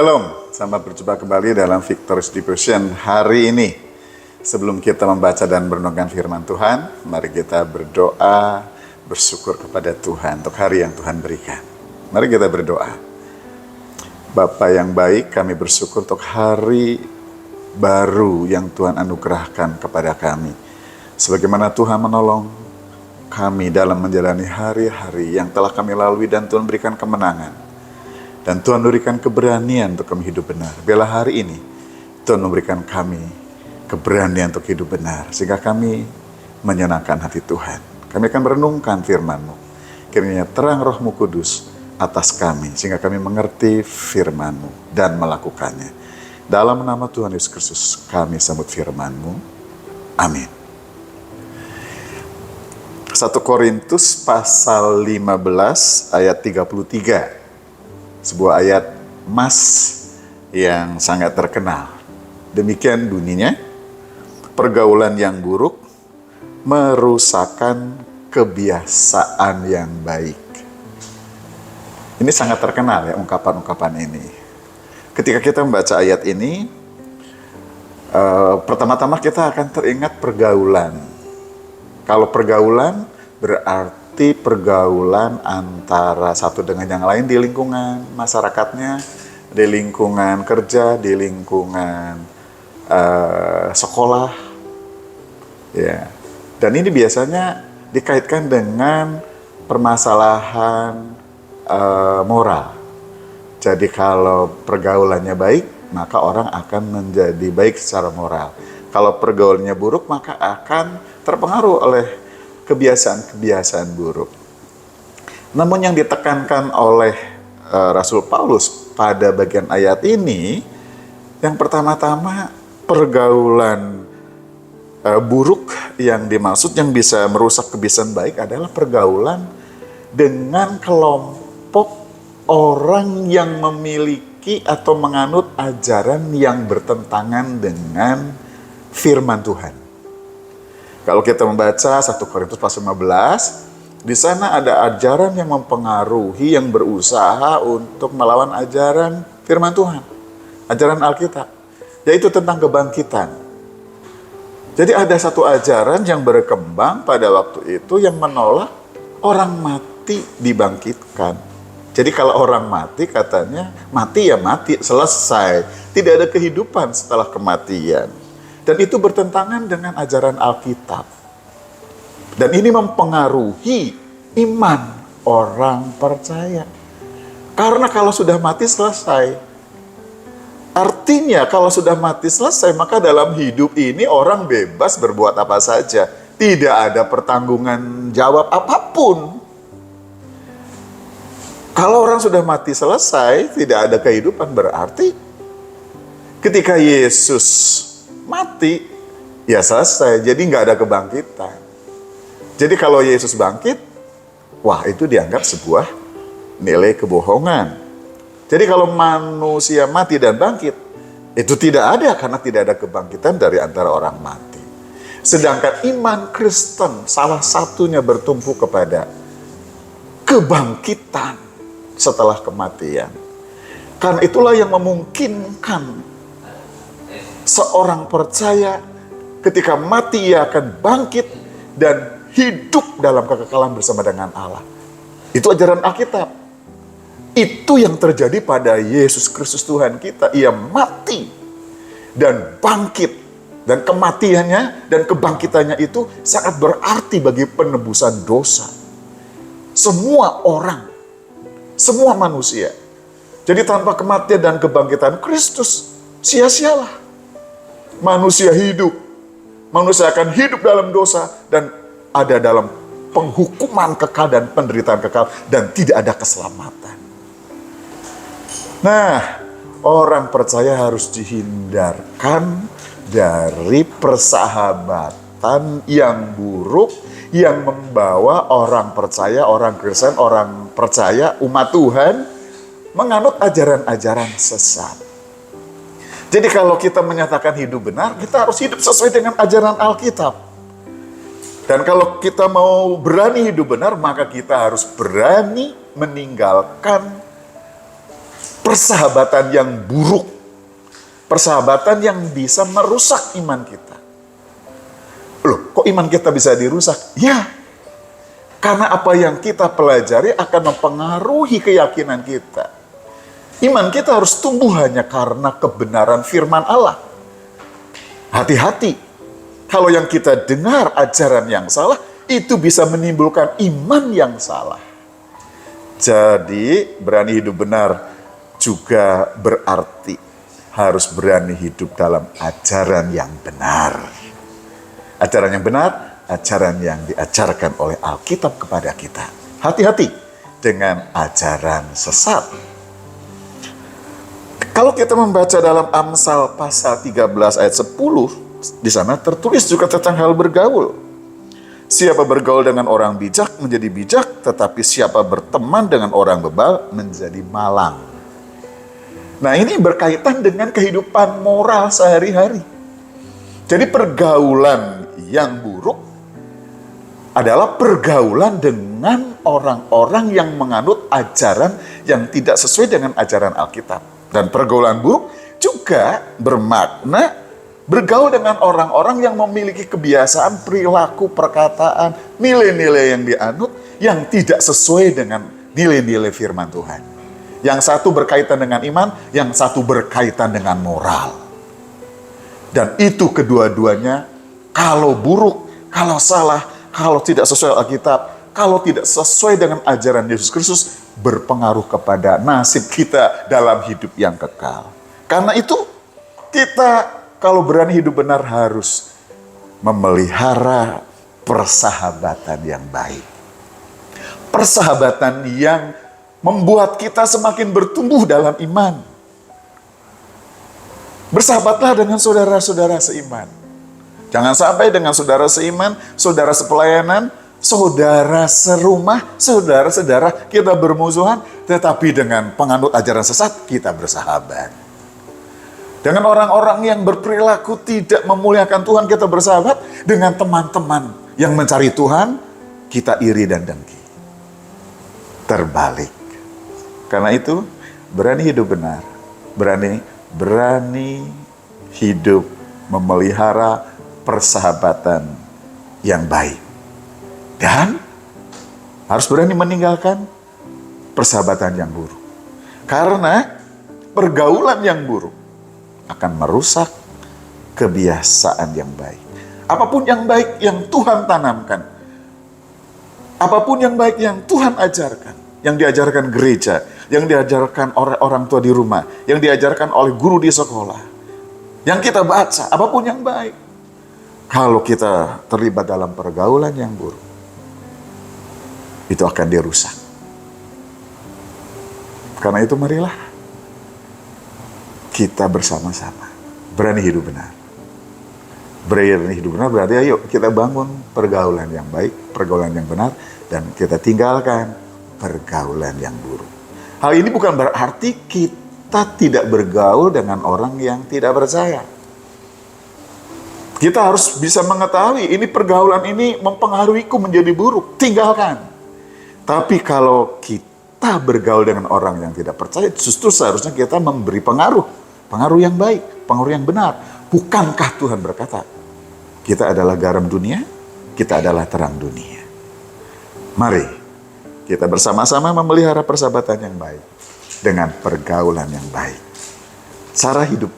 Shalom, selamat berjumpa kembali dalam Victorious Devotion hari ini. Sebelum kita membaca dan merenungkan firman Tuhan, mari kita berdoa, bersyukur kepada Tuhan untuk hari yang Tuhan berikan. Mari kita berdoa. Bapa yang baik, kami bersyukur untuk hari baru yang Tuhan anugerahkan kepada kami. Sebagaimana Tuhan menolong kami dalam menjalani hari-hari yang telah kami lalui dan Tuhan berikan kemenangan. Dan Tuhan memberikan keberanian untuk kami hidup benar. Bila hari ini Tuhan memberikan kami keberanian untuk hidup benar, sehingga kami menyenangkan hati Tuhan. Kami akan merenungkan firman-Mu. Kiranya terang Roh-Mu Kudus atas kami, sehingga kami mengerti firman-Mu dan melakukannya. Dalam nama Tuhan Yesus Kristus kami sambut firman-Mu. Amin. 1 Korintus pasal 15 ayat 33. Sebuah ayat emas yang sangat terkenal. Demikian bunyinya, pergaulan yang buruk merusakkan kebiasaan yang baik. Ini sangat terkenal ya ungkapan-ungkapan ini. Ketika kita membaca ayat ini, pertama-tama kita akan teringat pergaulan. Kalau pergaulan berarti pergaulan antara satu dengan yang lain di lingkungan masyarakatnya, di lingkungan kerja, di lingkungan sekolah, ya. Dan ini biasanya dikaitkan dengan permasalahan moral. Jadi kalau pergaulannya baik, maka orang akan menjadi baik secara moral. Kalau pergaulannya buruk, maka akan terpengaruh oleh kebiasaan-kebiasaan buruk. Namun yang ditekankan oleh Rasul Paulus pada bagian ayat ini, yang pertama-tama pergaulan buruk yang dimaksud yang bisa merusak kebiasaan baik adalah pergaulan dengan kelompok orang yang memiliki atau menganut ajaran yang bertentangan dengan firman Tuhan. Kalau kita membaca 1 Korintus pasal 15, di sana ada ajaran yang mempengaruhi, yang berusaha untuk melawan ajaran firman Tuhan, ajaran Alkitab, yaitu tentang kebangkitan. Jadi ada satu ajaran yang berkembang pada waktu itu yang menolak orang mati dibangkitkan. Jadi kalau orang mati, katanya mati ya mati, selesai. Tidak ada kehidupan setelah kematian. Dan itu bertentangan dengan ajaran Alkitab. Dan ini mempengaruhi iman orang percaya. Karena kalau sudah mati selesai. Artinya kalau sudah mati selesai, maka dalam hidup ini orang bebas berbuat apa saja. Tidak ada pertanggungan jawab apapun. Kalau orang sudah mati selesai, tidak ada kehidupan, berarti ketika Yesus mati, ya selesai. Jadi nggak ada kebangkitan. Jadi kalau Yesus bangkit, wah itu dianggap sebuah nilai kebohongan. Jadi kalau manusia mati dan bangkit, itu tidak ada karena tidak ada kebangkitan dari antara orang mati. Sedangkan iman Kristen salah satunya bertumpu kepada kebangkitan setelah kematian. Karena itulah yang memungkinkan seorang percaya ketika mati ia akan bangkit dan hidup dalam kekekalan bersama dengan Allah. Itu ajaran Alkitab. Itu yang terjadi pada Yesus Kristus Tuhan kita. Ia mati dan bangkit. Dan kematiannya dan kebangkitannya itu sangat berarti bagi penebusan dosa. Semua orang, semua manusia. Jadi tanpa kematian dan kebangkitan Kristus, sia-sialah. Manusia hidup, manusia akan hidup dalam dosa dan ada dalam penghukuman kekal dan penderitaan kekal dan tidak ada keselamatan. Nah, orang percaya harus dihindarkan dari persahabatan yang buruk yang membawa orang percaya, orang Kristen, orang percaya, umat Tuhan menganut ajaran-ajaran sesat. Jadi kalau kita menyatakan hidup benar, kita harus hidup sesuai dengan ajaran Alkitab. Dan kalau kita mau berani hidup benar, maka kita harus berani meninggalkan persahabatan yang buruk, persahabatan yang bisa merusak iman kita. Loh, kok iman kita bisa dirusak? Ya, karena apa yang kita pelajari akan mempengaruhi keyakinan kita. Iman kita harus tumbuh hanya karena kebenaran firman Allah. Hati-hati, kalau yang kita dengar ajaran yang salah, itu bisa menimbulkan iman yang salah. Jadi, berani hidup benar juga berarti harus berani hidup dalam ajaran yang benar. Ajaran yang benar, ajaran yang diajarkan oleh Alkitab kepada kita. Hati-hati dengan ajaran sesat. Kalau kita membaca dalam Amsal pasal 13 ayat 10, di sana tertulis juga tentang hal bergaul. Siapa bergaul dengan orang bijak menjadi bijak, tetapi siapa berteman dengan orang bebal menjadi malang. Nah, ini berkaitan dengan kehidupan moral sehari-hari. Jadi pergaulan yang buruk adalah pergaulan dengan orang-orang yang menganut ajaran yang tidak sesuai dengan ajaran Alkitab. Dan pergaulan buruk juga bermakna bergaul dengan orang-orang yang memiliki kebiasaan, perilaku, perkataan, nilai-nilai yang dianut yang tidak sesuai dengan nilai-nilai firman Tuhan. Yang satu berkaitan dengan iman, yang satu berkaitan dengan moral. Dan itu kedua-duanya kalau buruk, kalau salah, kalau tidak sesuai Alkitab, kalau tidak sesuai dengan ajaran Yesus Kristus, berpengaruh kepada nasib kita dalam hidup yang kekal. Karena itu, kita kalau berani hidup benar harus memelihara persahabatan yang baik. Persahabatan yang membuat kita semakin bertumbuh dalam iman. Bersahabatlah dengan saudara-saudara seiman. Jangan sampai dengan saudara seiman, saudara sepelayanan, saudara serumah, saudara-saudara kita bermusuhan, tetapi dengan penganut ajaran sesat kita bersahabat. Dengan orang-orang yang berperilaku tidak memuliakan Tuhan kita bersahabat, dengan teman-teman yang mencari Tuhan kita iri dan dengki. Terbalik. Karena itu berani hidup benar, berani hidup memelihara persahabatan yang baik. Dan harus berani meninggalkan persahabatan yang buruk. Karena pergaulan yang buruk akan merusak kebiasaan yang baik. Apapun yang baik yang Tuhan tanamkan, apapun yang baik yang Tuhan ajarkan, yang diajarkan gereja, yang diajarkan orang tua di rumah, yang diajarkan oleh guru di sekolah, yang kita baca, apapun yang baik. Kalau kita terlibat dalam pergaulan yang buruk, itu akan dirusak. Karena itu marilah kita bersama-sama berani hidup benar. Berani hidup benar berarti ayo kita bangun pergaulan yang baik, pergaulan yang benar, dan kita tinggalkan pergaulan yang buruk. Hal ini bukan berarti kita tidak bergaul dengan orang yang tidak percaya. Kita harus bisa mengetahui ini pergaulan ini mempengaruhiku menjadi buruk, tinggalkan. Tapi kalau kita bergaul dengan orang yang tidak percaya, justru seharusnya kita memberi pengaruh yang baik, pengaruh yang benar. Bukankah Tuhan berkata, kita adalah garam dunia, kita adalah terang dunia. Mari kita bersama-sama memelihara persahabatan yang baik dengan pergaulan yang baik. Cara hidup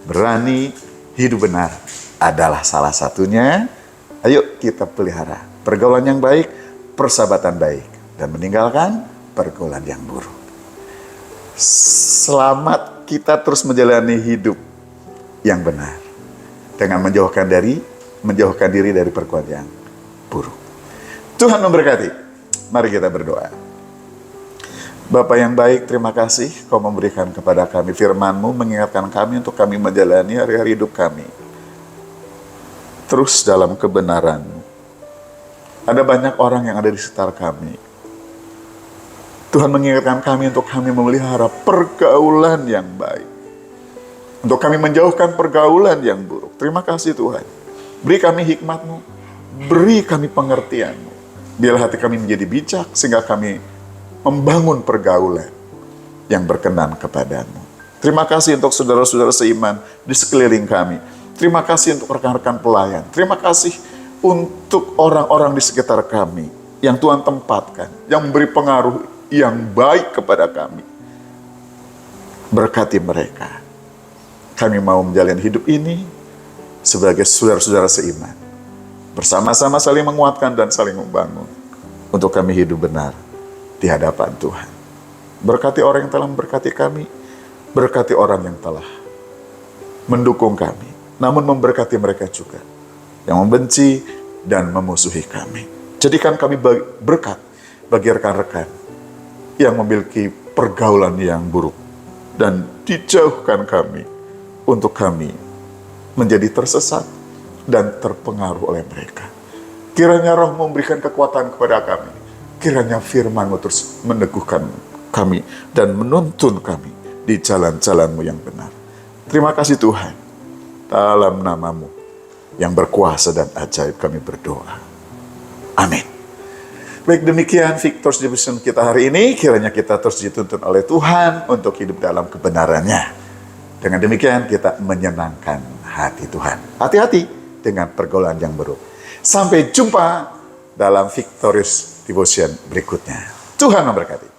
berani, hidup benar adalah salah satunya. Ayo kita pelihara pergaulan yang baik, persahabatan baik, dan meninggalkan pergaulan yang buruk. Selamat kita terus menjalani hidup yang benar dengan menjauhkan diri dari pergaulan yang buruk. Tuhan memberkati. Mari kita berdoa. Bapa yang baik, terima kasih Kau memberikan kepada kami firman-Mu, mengingatkan kami untuk kami menjalani hari-hari hidup kami terus dalam kebenaran-Mu. Ada banyak orang yang ada di sekitar kami. Tuhan mengingatkan kami untuk kami memelihara pergaulan yang baik. Untuk kami menjauhkan pergaulan yang buruk. Terima kasih Tuhan. Beri kami hikmat-Mu. Beri kami pengertian-Mu. Biarlah hati kami menjadi bijak sehingga kami membangun pergaulan yang berkenan kepadamu. Terima kasih untuk saudara-saudara seiman di sekeliling kami. Terima kasih untuk rekan-rekan pelayan. Terima kasih untuk orang-orang di sekitar kami yang Tuhan tempatkan, yang memberi pengaruh yang baik kepada kami. Berkati mereka. Kami mau menjalani hidup ini sebagai saudara-saudara seiman. Bersama-sama saling menguatkan dan saling membangun. Untuk kami hidup benar di hadapan Tuhan. Berkati orang yang telah memberkati kami. Berkati orang yang telah mendukung kami. Namun memberkati mereka juga yang membenci dan memusuhi kami. Jadikan kami berkat bagi rekan-rekan yang memiliki pergaulan yang buruk. Dan dijauhkan kami untuk kami menjadi tersesat dan terpengaruh oleh mereka. Kiranya Roh memberikan kekuatan kepada kami. Kiranya firman-Mu terus meneguhkan kami dan menuntun kami di jalan-jalan-Mu yang benar. Terima kasih Tuhan. Dalam nama-Mu yang berkuasa dan ajaib kami berdoa. Amin. Baik, demikian Victor's Devotion kita hari ini. Kiranya kita terus dituntun oleh Tuhan untuk hidup dalam kebenarannya. Dengan demikian kita menyenangkan hati Tuhan. Hati-hati dengan pergaulan yang buruk. Sampai jumpa dalam Victorious Devotion berikutnya. Tuhan memberkati.